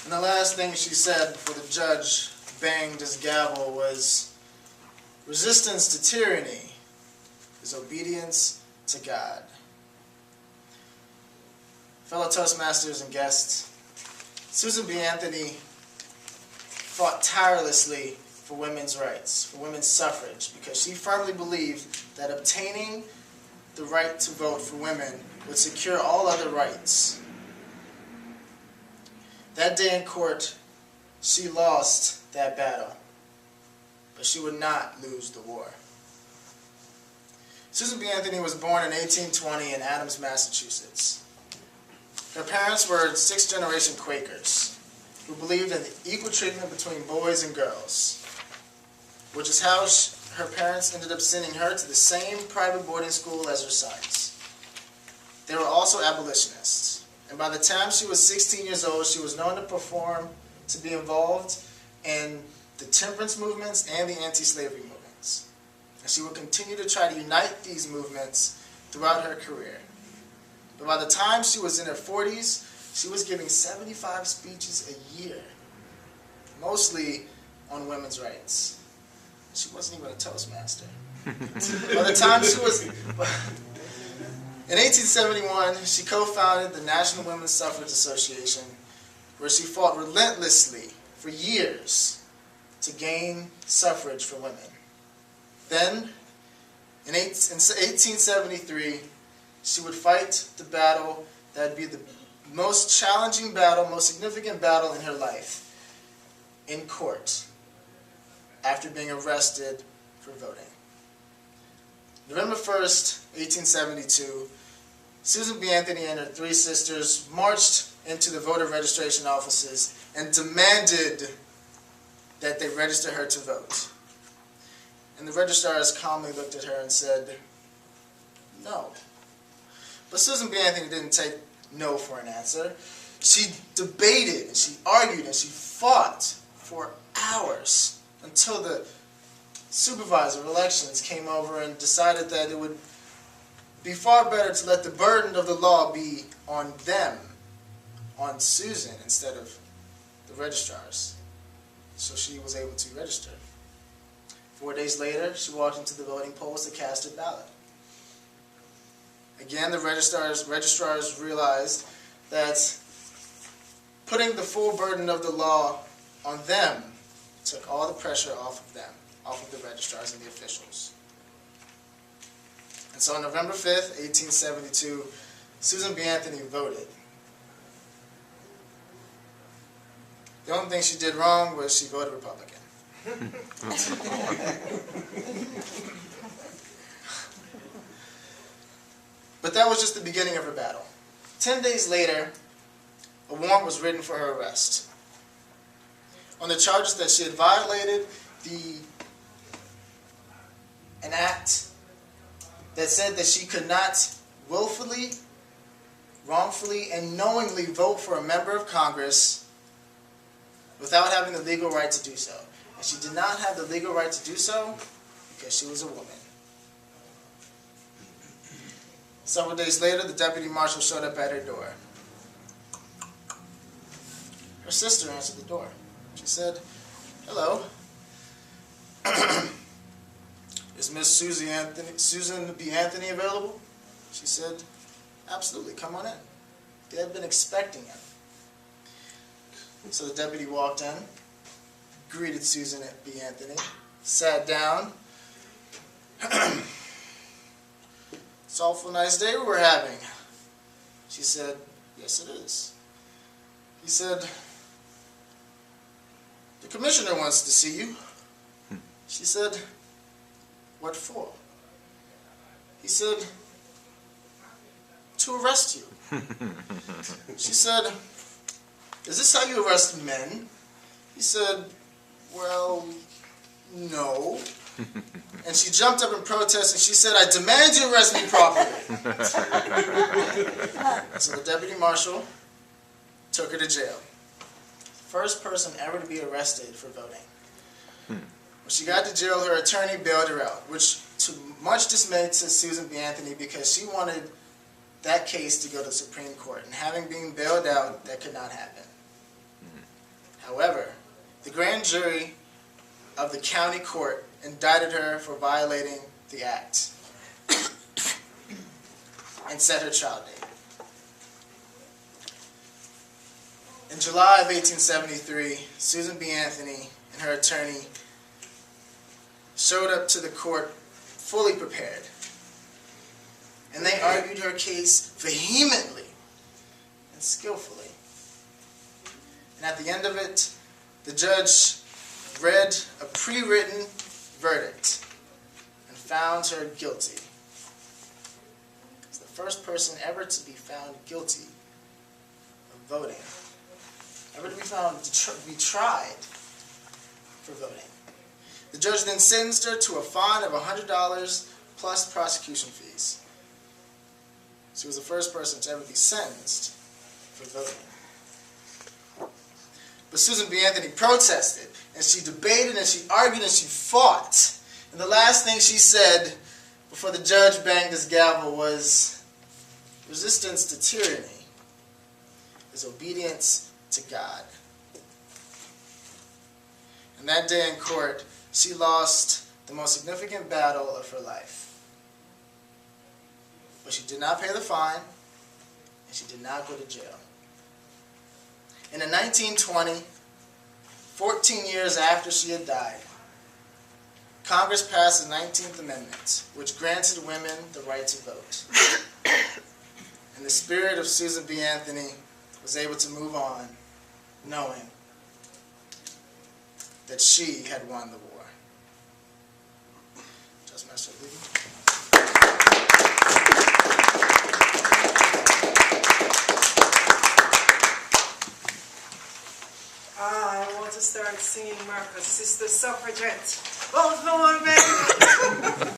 And the last thing she said before the judge banged his gavel was, "Resistance to tyranny is obedience to God." Fellow Toastmasters and guests, Susan B. Anthony fought tirelessly for women's rights, for women's suffrage, because she firmly believed that obtaining the right to vote for women would secure all other rights. That day in court, she lost that battle, but she would not lose the war. Susan B. Anthony was born in 1820 in Adams, Massachusetts. Her parents were sixth-generation Quakers who believed in the equal treatment between boys and girls, which is how her parents ended up sending her to the same private boarding school as her sons. They were also abolitionists, and by the time she was 16 years old, she was known to be involved in the temperance movements and the anti-slavery movements. And she would continue to try to unite these movements throughout her career. But by the time she was in her 40s, she was giving 75 speeches a year, mostly on women's rights. She wasn't even a Toastmaster. By the time she was... In 1871, she co-founded the National Women's Suffrage Association, where she fought relentlessly for years to gain suffrage for women. Then, in 1873, she would fight the battle that would be the most challenging battle, most significant battle in her life, in court, after being arrested for voting. November 1st, 1872, Susan B. Anthony and her three sisters marched into the voter registration offices and demanded that they register her to vote. And the registrars calmly looked at her and said, "No." But Susan B. Anthony didn't take no for an answer. She debated, and she argued, and she fought for hours until the supervisor of elections came over and decided that it would be far better to let the burden of the law be on them, on Susan, instead of the registrars. So she was able to register. 4 days later, she walked into the voting polls to cast her ballot. Again, the registrars realized that putting the full burden of the law on them took all the pressure off of them, off of the registrars and the officials. And so on November 5th, 1872, Susan B. Anthony voted. The only thing she did wrong was she voted Republican. But that was just the beginning of her battle. 10 days later, a warrant was written for her arrest on the charges that she had violated an act that said that she could not willfully, wrongfully, and knowingly vote for a member of Congress without having the legal right to do so. And she did not have the legal right to do so because she was a woman. Several days later, the deputy marshal showed up at her door. Her sister answered the door. She said, "Hello. Is Miss Susan B. Anthony available?" She said, "Absolutely, come on in." They had been expecting him. So the deputy walked in, greeted Susan B. Anthony, sat down. "It's an awful nice day we're having." She said, "Yes, it is." He said, "The commissioner wants to see you." She said, "What for?" He said, "To arrest you." She said, "Is this how you arrest men?" He said, "Well, no." And she jumped up in protest and she said, "I demand you arrest me properly." So the deputy marshal took her to jail. First person ever to be arrested for voting. When she got to jail, her attorney bailed her out, which to much dismay to Susan B. Anthony because she wanted that case to go to the Supreme Court. And having been bailed out, that could not happen. However, the grand jury of the county court indicted her for violating the act and set her trial date. In July of 1873, Susan B. Anthony and her attorney showed up to the court fully prepared, and they argued her case vehemently and skillfully. And at the end of it, the judge read a pre-written verdict and found her guilty. As the first person ever to be found guilty of voting, ever to be found to be tried for voting. The judge then sentenced her to a fine of $100 plus prosecution fees. She was the first person to ever be sentenced for voting. But Susan B. Anthony protested, and she debated, and she argued, and she fought. And the last thing she said before the judge banged his gavel was, "Resistance to tyranny is obedience to God." And that day in court, she lost the most significant battle of her life. But she did not pay the fine, and she did not go to jail. And in 1920, 14 years after she had died, Congress passed the 19th Amendment, which granted women the right to vote. And the spirit of Susan B. Anthony was able to move on, knowing that she had won the war. Just Master Lee. I want to start singing Marcus, Sister Suffragette. Vote for one, baby!